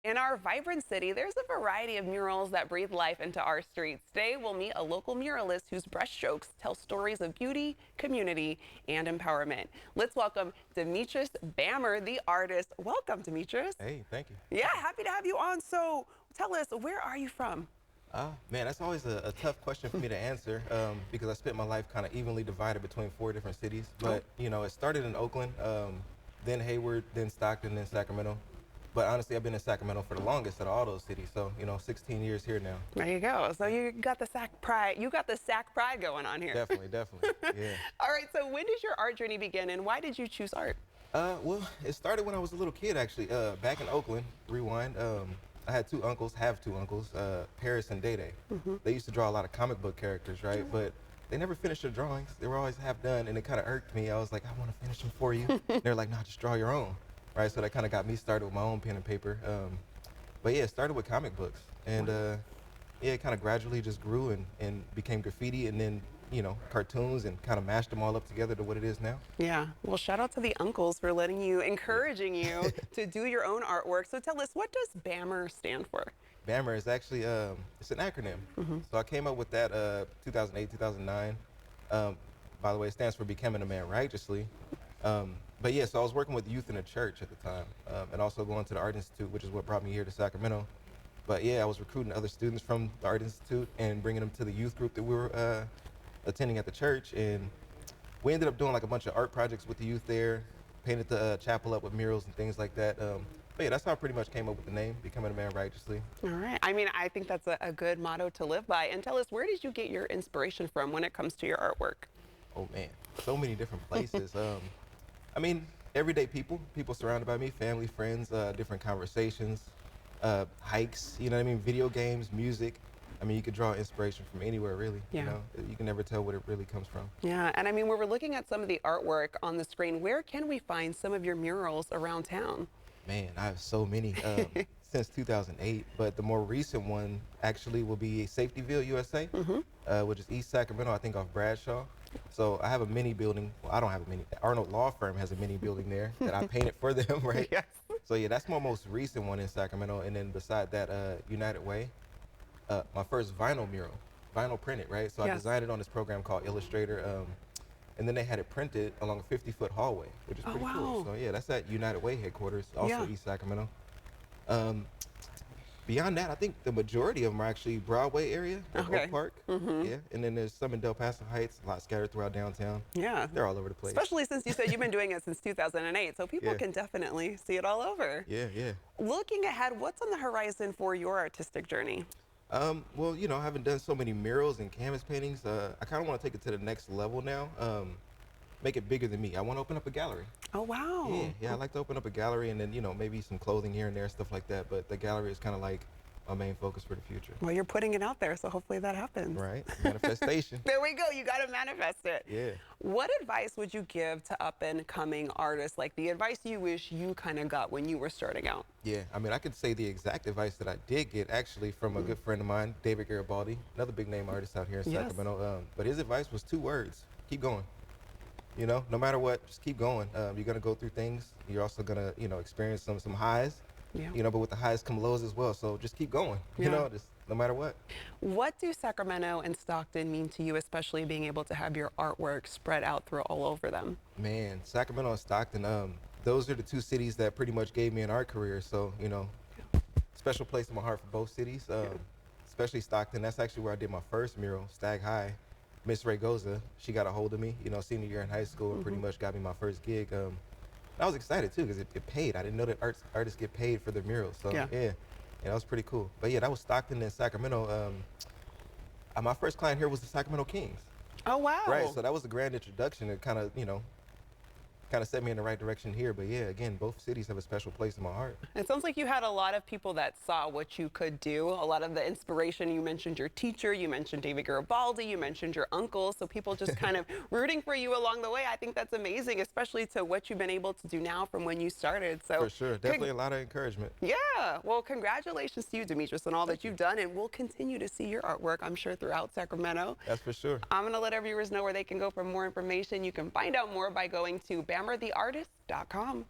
In our vibrant city, there's a variety of murals that breathe life into our streets. Today, we'll meet a local muralist whose brushstrokes tell stories of beauty, community, and empowerment. Let's welcome Demetris BAMR, the artist. Welcome, Demetris. Hey, thank you. Yeah, happy to have you on. So tell us, where are you from? Man, that's always a tough question for me to answer because I spent my life kind of evenly divided between 4 different cities. But, you know, it started in Oakland, then Hayward, then Stockton, then Sacramento. But honestly, I've been in Sacramento for the longest out of all those cities. So, you know, 16 years here now. There you go. So you got the Sac pride. You got the Sac pride going on here. Definitely, yeah. All right. So when did your art journey begin, and why did you choose art? Well, it started when I was a little kid, actually. Back in Oakland, rewind. I had have two uncles, Paris and Day Day. They used to draw a lot of comic book characters, right? But they never finished their drawings. They were always half done, and it kind of irked me. I was like, I want to finish them for you. They're like, no, just draw your own. Right, so that kind of got me started with my own pen and paper. But yeah, it started with comic books, and yeah, it kind of gradually just grew and became graffiti, and then, you know, cartoons, and kind of mashed them all up together to what it is now. Yeah, well, shout out to the uncles for encouraging you to do your own artwork. So tell us, what does BAMR stand for? BAMR is actually, it's an acronym. So I came up with that 2008, 2009. By the way, it stands for Becoming a Man Righteously. But yeah, so I was working with youth in a church at the time, and also going to the Art Institute, which is what brought me here to Sacramento. But yeah, I was recruiting other students from the Art Institute and bringing them to the youth group that we were attending at the church. And we ended up doing like a bunch of art projects with the youth there, painted the chapel up with murals and things like that. But yeah, that's how I pretty much came up with the name, Becoming a Man Righteously. All right. I mean, I think that's a good motto to live by. And tell us, where did you get your inspiration from when it comes to your artwork? Oh man, so many different places. I mean, everyday people surrounded by me, family, friends, different conversations, hikes, you know what I mean, video games, music. I mean, you could draw inspiration from anywhere, really. Yeah. You know, you can never tell what it really comes from. Yeah, and I mean, when we're looking at some of the artwork on the screen, where can we find some of your murals around town? Man, I have so many since 2008, but the more recent one actually will be Safetyville, USA, which is East Sacramento, I think off Bradshaw. So I have a mini building. Well, I don't have a mini. Arnold Law Firm has a mini building there that I painted for them, right? Yes. So yeah, that's my most recent one in Sacramento. And then beside that, United Way, my first vinyl mural, vinyl printed, right? So I designed it on this program called Illustrator. And then they had it printed along a 50-foot hallway, which is pretty cool. So yeah, that's at United Way headquarters, also East Sacramento. Beyond that, I think the majority of them are actually Broadway area, Oak Park. Yeah, and then there's some in Del Paso Heights, a lot scattered throughout downtown. Yeah. They're all over the place. Especially since you said you've been doing it since 2008, so people can definitely see it all over. Yeah. Looking ahead, what's on the horizon for your artistic journey? Well, you know, having done so many murals and canvas paintings, I kind of want to take it to the next level now. Make it bigger than me. I want to open up a gallery. Oh, wow. Yeah, I'd like to open up a gallery, and then, you know, maybe some clothing here and there, stuff like that. But the gallery is kind of like my main focus for the future. Well, you're putting it out there, so hopefully that happens. Right, manifestation. There we go, you got to manifest it. Yeah. What advice would you give to up and coming artists, like the advice you wish you kind of got when you were starting out? Yeah, I mean, I could say the exact advice that I did get actually from a good friend of mine, David Garibaldi, another big name artist out here in Sacramento. But his advice was 2 words: keep going. You know, no matter what, just keep going. You're gonna go through things. You're also gonna, you know, experience some highs. Yeah. You know, but with the highs come lows as well. So just keep going. You know, just no matter what. What do Sacramento and Stockton mean to you, especially being able to have your artwork spread out through all over them? Man, Sacramento and Stockton, those are the 2 cities that pretty much gave me an art career. So, you know, special place in my heart for both cities. Especially Stockton. That's actually where I did my first mural, Stag High. Miss Ray Goza, she got a hold of me, you know, senior year in high school, and pretty much got me my first gig. I was excited too because it paid. I didn't know that artists get paid for their murals. So yeah, that was pretty cool. But yeah, that was Stockton and Sacramento. My first client here was the Sacramento Kings. Oh, wow. Right, so that was a grand introduction. It kind of, you know, kind of set me in the right direction here. But yeah, again, both cities have a special place in my heart. It sounds like you had a lot of people that saw what you could do, a lot of the inspiration. You mentioned your teacher, you mentioned David Garibaldi, you mentioned your uncle, so people just kind of rooting for you along the way. I think that's amazing, especially to what you've been able to do now from when you started. So for sure, definitely a lot of encouragement. Yeah, well, congratulations to you, Demetris, on all that you've done, and we'll continue to see your artwork, I'm sure, throughout Sacramento. That's for sure. I'm going to let our viewers know where they can go for more information. You can find out more by going to BAMRtheartist.com.